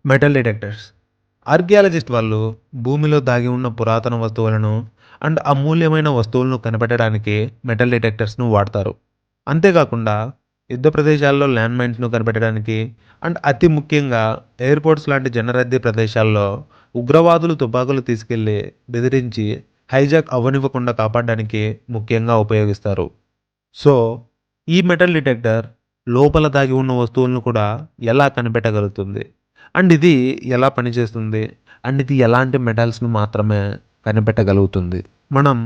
Metal detectors. Archaeologist వాళ్ళు భూమిలో దాగి ఉన్న పురాతన వస్తువులను అండ్ అమూల్యమైన వస్తువులను కనిపెట్టడానికి మెటల్ డిటెక్టర్స్‌ను వాడతారు. అంతేకాకుండా యుద్ధ ప్రదేశాల్లో ల్యాండ్ మైన్స్‌ను కనిపెట్టడానికి అండ్ అతి ముఖ్యంగా ఎయిర్‌పోర్ట్స్ లాంటి జనరద్దీ ప్రదేశాల్లో ఉగ్రవాదులు తుపాకులు తీసుకెళ్ళి బెదిరించి హైజాక్ అవ్వనివ్వకుండా కాపాడడానికి ముఖ్యంగా ఉపయోగిస్తారు. సో, ఈ మెటల్ డిటెక్టర్ లోపల దాగి ఉన్న వస్తువులను కూడా ఎలా కనిపెట్టగలుగుతుంది? అండ్ ఇది ఎలా పనిచేస్తుంది? అండ్ ఇది ఎలాంటి మెటల్స్‌ని మాత్రమే కనిపెట్టగలుగుతుంది? మనం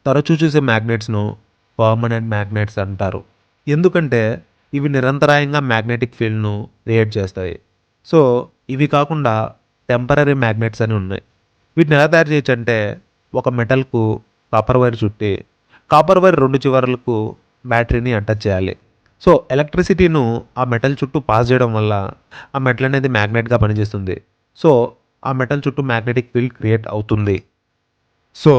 తరచూ చూసే మ్యాగ్నెట్స్‌ను పర్మనెంట్ మ్యాగ్నెట్స్ అంటారు. ఎందుకంటే ఇవి నిరంతరాయంగా మ్యాగ్నెటిక్ ఫీల్డ్‌ను క్రియేట్ చేస్తాయి. సో, ఇవి కాకుండా టెంపరరీ మ్యాగ్నెట్స్ అని ఉన్నాయి. వీటిని ఎలా తయారు చేయొచ్చంటే ఒక మెటల్‌కు కాపర్ వైర్ చుట్టి, కాపర్ వైర్ 2 చివరలకు బ్యాటరీని అటాచ్ చేయాలి. సో, ఎలక్ట్రిసిటీను ఆ మెటల్ చుట్టూ పాస్ చేయడం వల్ల ఆ మెటల్ అనేది మ్యాగ్నెట్‌గా పనిచేస్తుంది. సో, ఆ మెటల్ చుట్టూ మ్యాగ్నెటిక్ ఫీల్డ్ క్రియేట్ అవుతుంది. సో,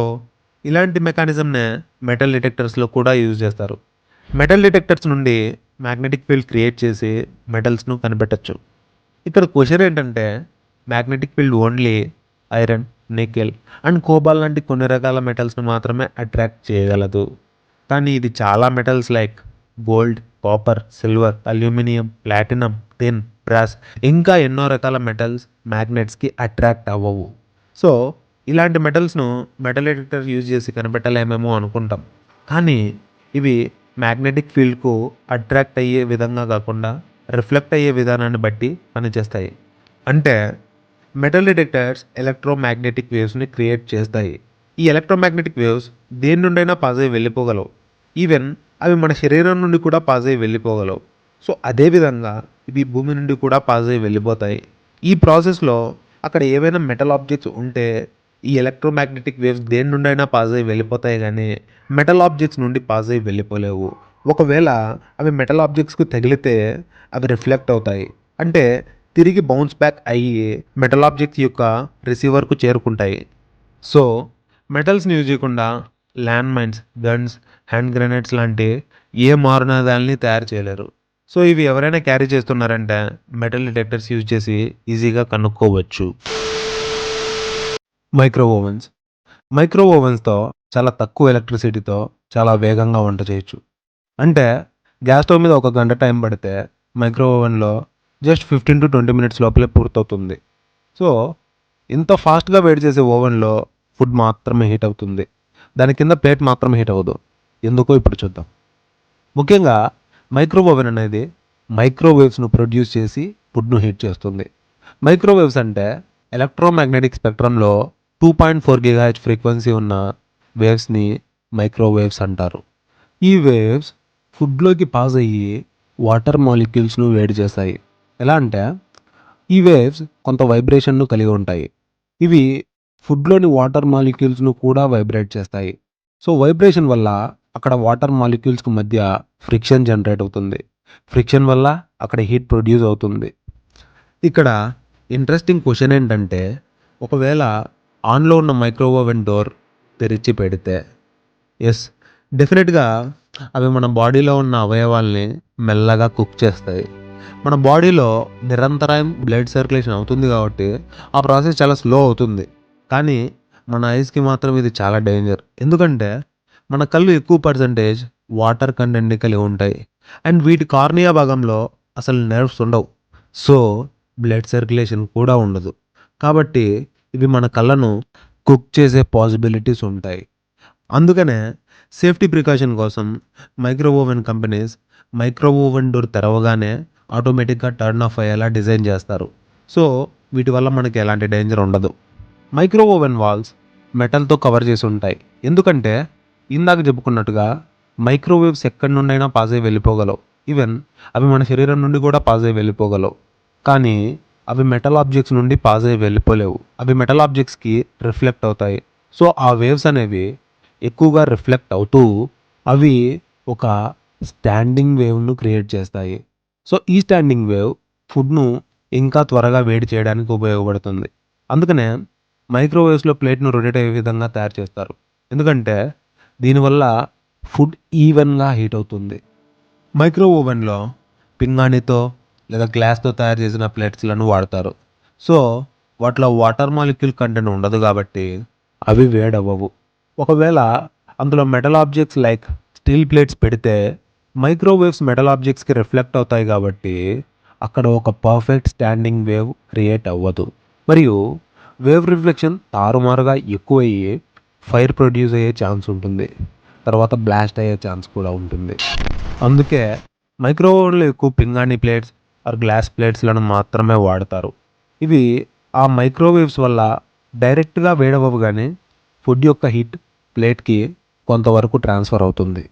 ఇలాంటి మెకానిజంనే మెటల్ డిటెక్టర్స్‌లో కూడా యూజ్ చేస్తారు. మెటల్ డిటెక్టర్స్ నుండి మ్యాగ్నెటిక్ ఫీల్డ్ క్రియేట్ చేసి మెటల్స్‌ను కనిపెట్టొచ్చు. ఇక్కడ క్వెషన్ ఏంటంటే magnetic field only iron, nickel and కోబాల్ లాంటి కొన్ని రకాల మెటల్స్‌ని మాత్రమే అట్రాక్ట్ చేయగలదు. కానీ ఇది చాలా metals like gold, copper, silver, aluminium, platinum, tin, brass ఇంకా ఎన్నో రకాల మెటల్స్ మ్యాగ్నెట్స్‌కి అట్రాక్ట్ అవ్వవు. సో, ఇలాంటి మెటల్స్‌ను మెటల్ డిటెక్టర్ యూజ్ చేసి కనిపెట్టలేమేమో అనుకుంటాం. కానీ ఇవి మ్యాగ్నెటిక్ ఫీల్డ్‌కు అట్రాక్ట్ అయ్యే విధంగా కాకుండా రిఫ్లెక్ట్ అయ్యే విధానాన్ని బట్టి పనిచేస్తాయి. అంటే మెటల్ డిటెక్టర్స్ ఎలక్ట్రోమాగ్నెటిక్ వేవ్స్‌ని క్రియేట్ చేస్తాయి. ఈ ఎలక్ట్రోమాగ్నెటిక్ వేవ్స్ దేని నుండైనా పాస్ అయ్యి వెళ్ళిపోగలవు. ఈవెన్ అవి మన శరీరం నుండి కూడా పాస్ అయ్యి వెళ్ళిపోగలవు. సో, అదే విధంగా ఇవి భూమి నుండి కూడా పాస్ అయ్యి వెళ్ళిపోతాయి. ఈ ప్రాసెస్‌లో అక్కడ ఏవైనా మెటల్ ఆబ్జెక్ట్స్ ఉంటే ఈ ఎలక్ట్రోమాగ్నెటిక్ వేవ్స్ దేని నుండైనా పాస్ అయ్యి వెళ్ళిపోతాయి గానీ మెటల్ ఆబ్జెక్ట్స్ నుండి పాస్ అయ్యి వెళ్ళిపోలేవు. ఒకవేళ అవి మెటల్ ఆబ్జెక్ట్స్‌కు తగిలితే అవి రిఫ్లెక్ట్ అవుతాయి. అంటే తిరిగి బౌన్స్ బ్యాక్ అయ్యి మెటల్ ఆబ్జెక్ట్స్ యొక్క రిసీవర్‌కు చేరుకుంటాయి. సో, మెటల్స్‌ని యూజ్ చేయకుండా land mines, guns, hand grenades లాంటి ఏ మారణాదాల్ని తయారు చేయలేరు. సో, ఇవి ఎవరైనా క్యారీ చేస్తున్నారంటే మెటల్ డిటెక్టర్స్ యూజ్ చేసి ఈజీగా కనుక్కోవచ్చు. Micro ovens. మైక్రో ఓవెన్స్‌తో చాలా తక్కువ ఎలక్ట్రిసిటీతో చాలా వేగంగా వంట చేయొచ్చు. అంటే గ్యాస్ స్టవ్ మీద ఒక గంట టైం పడితే మైక్రో ఓవెన్‌లో జస్ట్ 15-20 మినిట్స్ లోపలే పూర్తవుతుంది. సో, ఇంత ఫాస్ట్‌గా వేడి చేసే ఓవెన్‌లో ఫుడ్ మాత్రమే హీట్ అవుతుంది. దాని కింద ప్లేట్ మాత్రమే హీట్ అవ్వదు. ఎందుకో ఇప్పుడు చూద్దాం. ముఖ్యంగా మైక్రో ఓవెన్ అనేది మైక్రోవేవ్స్‌ను ప్రొడ్యూస్ చేసి ఫుడ్‌ను హీట్ చేస్తుంది. మైక్రోవేవ్స్ అంటే ఎలక్ట్రోమాగ్నెటిక్ స్పెక్ట్రమ్‌లో 2.4 గిగాహెర్ట్జ్ ఫ్రీక్వెన్సీ ఉన్న వేవ్స్‌ని మైక్రోవేవ్స్ అంటారు. ఈ వేవ్స్ ఫుడ్‌లోకి పాస్ అయ్యి వాటర్ మాలిక్యూల్స్‌ను వేడి చేస్తాయి. ఎలా అంటే ఈ వేవ్స్ కొంత వైబ్రేషన్‌ను కలిగి ఉంటాయి. ఇవి ఫుడ్‌లోని వాటర్ మాలిక్యూల్స్‌ను కూడా వైబ్రేట్ చేస్తాయి. సో, వైబ్రేషన్ వల్ల అక్కడ వాటర్ మాలిక్యూల్స్‌కి మధ్య ఫ్రిక్షన్ జనరేట్ అవుతుంది. ఫ్రిక్షన్ వల్ల అక్కడ హీట్ ప్రొడ్యూస్ అవుతుంది. ఇక్కడ ఇంట్రెస్టింగ్ క్వెషన్ ఏంటంటే ఒకవేళ ఆన్‌లో ఉన్న మైక్రో ఓవెన్ డోర్ తెరిచి పెడితే యెస్, డెఫినెట్‌గా అవి మన బాడీలో ఉన్న అవయవాల్ని మెల్లగా కుక్ చేస్తాయి. మన బాడీలో నిరంతరాయం బ్లడ్ సర్క్యులేషన్ అవుతుంది కాబట్టి ఆ ప్రాసెస్ చాలా స్లో అవుతుంది. కానీ మన ఐస్‌కి మాత్రం ఇది చాలా డేంజర్. ఎందుకంటే మన కళ్ళు ఎక్కువ పర్సెంటేజ్ వాటర్ కంటెంట్‌ని కలిగి ఉంటాయి. అండ్ వీటి కార్నియా భాగంలో అసలు నెర్వ్స్ ఉండవు. సో, బ్లడ్ సర్క్యులేషన్ కూడా ఉండదు. కాబట్టి ఇవి మన కళ్ళను కుక్ చేసే పాసిబిలిటీస్ ఉంటాయి. అందుకనే సేఫ్టీ ప్రికాషన్ కోసం micro oven companies micro oven door తెరవగానే ఆటోమేటిక్‌గా టర్న్ ఆఫ్ అయ్యేలా డిజైన్ చేస్తారు. సో, వీటి వల్ల మనకి ఎలాంటి డేంజర్ ఉండదు. మైక్రో ఓవెన్ వాల్స్ మెటల్‌తో కవర్ చేసి ఉంటాయి. ఎందుకంటే ఇందాక చెప్పుకున్నట్టుగా మైక్రోవేవ్స్ ఎక్కడి నుండైనా పాస్ అయ్యి వెళ్ళిపోగలవు. ఈవెన్ అవి మన శరీరం నుండి కూడా పాస్ అయ్యి వెళ్ళిపోగలవు. కానీ అవి మెటల్ ఆబ్జెక్ట్స్ నుండి పాస్ అయ్యి వెళ్ళిపోలేవు. అవి మెటల్ ఆబ్జెక్ట్స్‌కి రిఫ్లెక్ట్ అవుతాయి. సో, ఆ వేవ్స్ అనేవి ఎక్కువగా రిఫ్లెక్ట్ అవుతూ అవి ఒక స్టాండింగ్ వేవ్‌ను క్రియేట్ చేస్తాయి. సో, ఈ స్టాండింగ్ వేవ్ ఫుడ్‌ను ఇంకా త్వరగా వేడి చేయడానికి ఉపయోగపడుతుంది. అందుకనే మైక్రోవేవ్స్‌లో ప్లేట్‌ను రొటేట్ అయ్యే విధంగా తయారు చేస్తారు. ఎందుకంటే దీనివల్ల ఫుడ్ ఈవెన్‌గా హీట్ అవుతుంది. మైక్రో ఓవెన్‌లో పింగాణితో లేదా గ్లాస్‌తో తయారు చేసిన ప్లేట్స్‌లను వాడతారు. సో వాటిలో వాటర్ మాలిక్యూల్ కంటెంట్ ఉండదు కాబట్టి అవి వేడవ్వవు. ఒకవేళ అందులో metal objects like steel plates పెడితే మైక్రోవేవ్స్ మెటల్ ఆబ్జెక్ట్స్కి రిఫ్లెక్ట్ అవుతాయి కాబట్టి అక్కడ ఒక పర్ఫెక్ట్ స్టాండింగ్ వేవ్ క్రియేట్ అవ్వదు. మరియు వేవ్ రిఫ్లెక్షన్ తారుమారుగా ఎక్కువయ్యి ఫైర్ ప్రొడ్యూస్ అయ్యే ఛాన్స్ ఉంటుంది. తర్వాత బ్లాస్ట్ అయ్యే ఛాన్స్ కూడా ఉంటుంది. అందుకే మైక్రోవేవ్లో ఎక్కువ పింగాణి ప్లేట్స్ ఆర్ గ్లాస్ ప్లేట్స్లను మాత్రమే వాడతారు. ఇవి ఆ మైక్రోవేవ్స్ వల్ల డైరెక్ట్గా వేడవ్వవు కానీ ఫుడ్ యొక్క హీట్ ప్లేట్కి కొంతవరకు ట్రాన్స్ఫర్ అవుతుంది.